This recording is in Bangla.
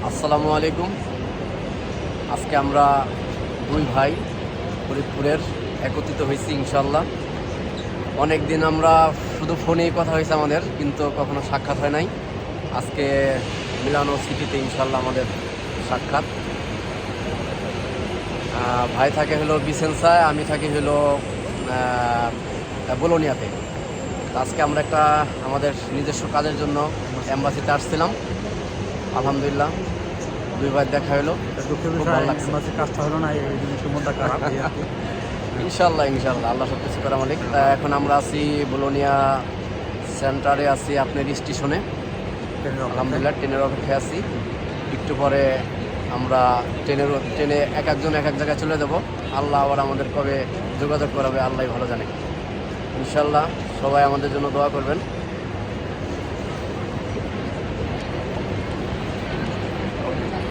আসসালামু আলাইকুম। আজকে আমরা দুই ভাই ফরিদপুরের একত্রিত হয়েছি ইনশাল্লাহ। অনেক দিন আমরা শুধু ফোনেই কথা হয়েছে আমাদের, কিন্তু কখনো সাক্ষাৎ হয় নাই। আজকে মিলানো সিটিতে ইনশাল্লাহ আমাদের সাক্ষাৎ। ভাই থাকে হলো বিসেন্সায়, আমি থাকি হলো বোলোনিয়াতে। তো আজকে আমরা একটা আমাদের নিজস্ব কাজের জন্য অ্যাম্বাসিতে আসছিলাম। আলহামদুলিল্লাহ দুই ভাই দেখা হলো, দুঃখের খুব বিষয় ভালো লাগছে। কাজটা হলো না, এই জন্য একটু মনটা খারাপ। ইনশাল্লাহ আল্লাহ সব কিছু করা মালিক। এখন আমরা আছি বোলোনিয়া সেন্টারে, আছি আপনার স্টেশনে। আলহামদুলিল্লাহ ট্রেনের অপেক্ষায় আছি। একটু পরে আমরা ট্রেনে এক একজন এক এক জায়গায় চলে যাবো। আল্লাহ আবার আমাদের কবে যোগাযোগ করাবে আল্লাহ ভালো জানে। ইনশাল্লাহ সবাই আমাদের জন্য দোয়া করবেন।